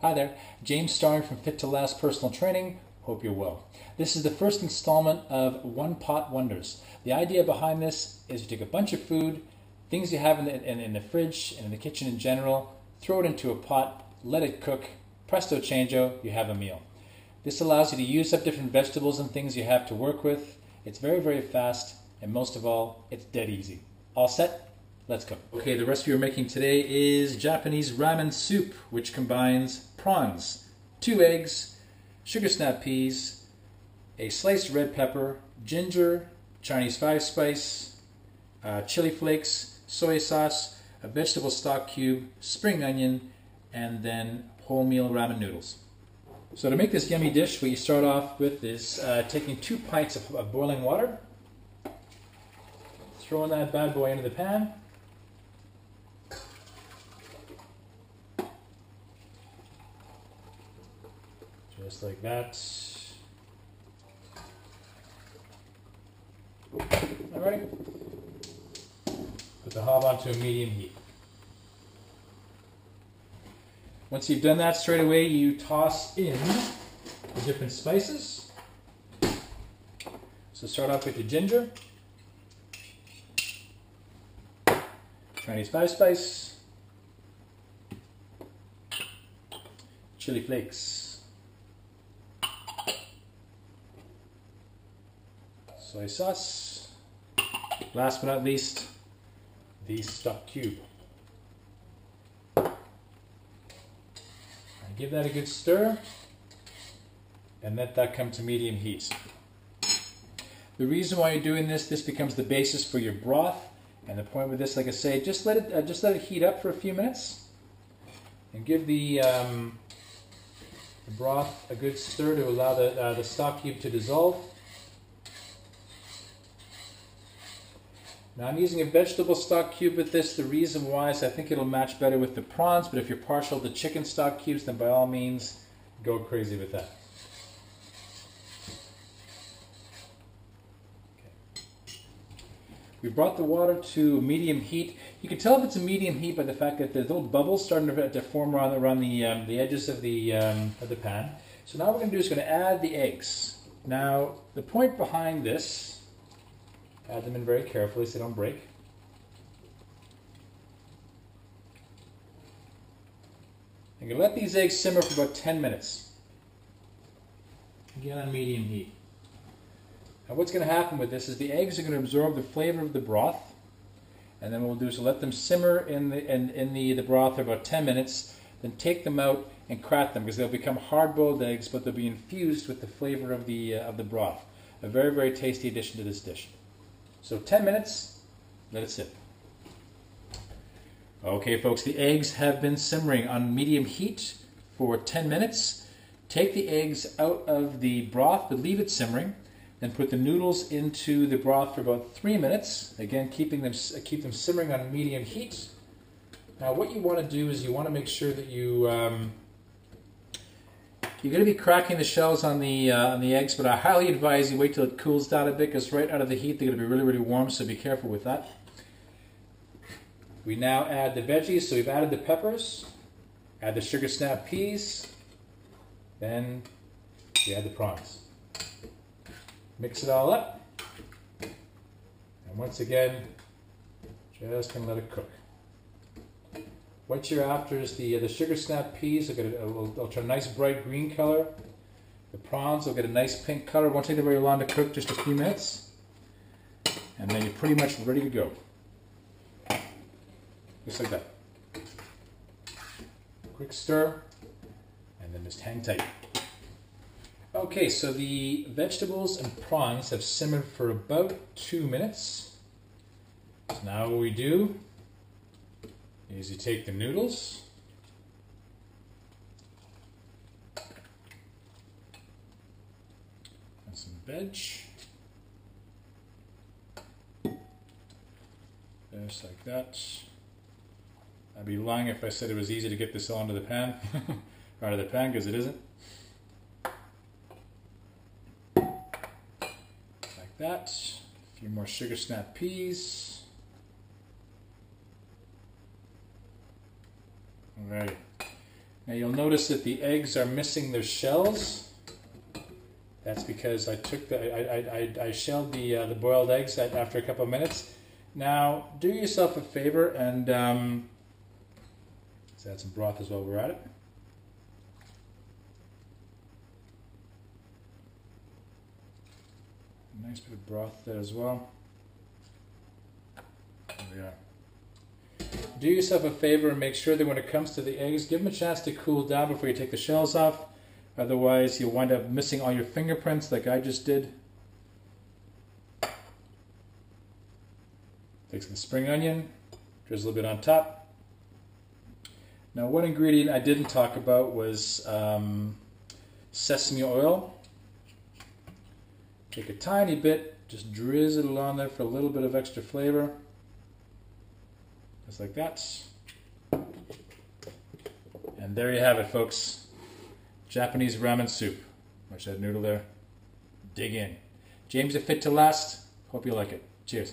Hi there, James Starring from Fit to Last Personal Training. Hope you're well. This is the first installment of One Pot Wonders. The idea behind this is you take a bunch of food, things you have in the fridge and in the kitchen in general, throw it into a pot, let it cook, presto changeo, you have a meal. This allows you to use up different vegetables and things you have to work with. It's very, very fast, and most of all, it's dead easy. All set? Let's go. Okay, the recipe we're making today is Japanese Ramen Soup, which combines prawns, 2 eggs, sugar snap peas, a sliced red pepper, ginger, Chinese 5-spice, chili flakes, soy sauce, a vegetable stock cube, spring onion, and then wholemeal ramen noodles. So to make this yummy dish, what you start off with is taking 2 pints of boiling water, throwing that bad boy into the pan, just like that. Alright. Put the hob onto a medium heat. Once you've done that, straight away you toss in the different spices. So start off with your ginger, Chinese 5-spice, chili flakes, soy sauce, last but not least, the stock cube. And give that a good stir and let that come to medium heat. The reason why you're doing this becomes the basis for your broth, and the point with this, like I say, just let it heat up for a few minutes and give the broth a good stir to allow the stock cube to dissolve. Now I'm using a vegetable stock cube with this. The reason why is I think it'll match better with the prawns, but if you're partial to chicken stock cubes, then by all means, go crazy with that. Okay. We brought the water to medium heat. You can tell if it's a medium heat by the fact that there's little bubbles starting to form around the edges of the pan. So now what we're going to do is going to add the eggs. Now the point behind this, add them in very carefully so they don't break. I'm going to let these eggs simmer for about 10 minutes. Again on medium heat. Now what's going to happen with this is the eggs are going to absorb the flavor of the broth, and then what we'll do is let them simmer in the broth for about 10 minutes, then take them out and crack them because they'll become hard-boiled eggs, but they'll be infused with the flavor of the broth. A very, very tasty addition to this dish. So 10 minutes, let it sit. Okay folks, the eggs have been simmering on medium heat for 10 minutes. Take the eggs out of the broth, but leave it simmering. Then put the noodles into the broth for about 3 minutes. Again, keep them simmering on medium heat. Now what you want to do is you want to make sure that you're going to be cracking the shells on the eggs, but I highly advise you wait till it cools down a bit, because right out of the heat they're going to be really, really warm, so be careful with that. We now add the veggies, so we've added the peppers, add the sugar snap peas, then we add the prawns. Mix it all up, and once again, just going to let it cook. What you're after is the sugar snap peas. They'll turn a nice bright green color. The prawns will get a nice pink color. It won't take them very long to cook, just a few minutes. And then you're pretty much ready to go. Just like that. Quick stir, and then just hang tight. Okay, so the vegetables and prawns have simmered for about 2 minutes. So now what we do is you take the noodles, and some veg, just like that. I'd be lying if I said it was easy to get this all into the pan, or out of the pan, because it isn't. Like that. A few more sugar snap peas. Alright. Now you'll notice that the eggs are missing their shells. That's because I took I shelled the boiled eggs after a couple of minutes. Now do yourself a favor and let's add some broth as well. We're at it. Nice bit of broth there as well. There we are. Do yourself a favor and make sure that when it comes to the eggs, give them a chance to cool down before you take the shells off. Otherwise, you'll wind up missing all your fingerprints like I just did. Take some spring onion, drizzle a bit on top. Now, one ingredient I didn't talk about was sesame oil. Take a tiny bit, just drizzle it on there for a little bit of extra flavor. Just like that. And there you have it, folks. Japanese ramen soup. Watch that noodle there. Dig in. James, a fit to last. Hope you like it. Cheers.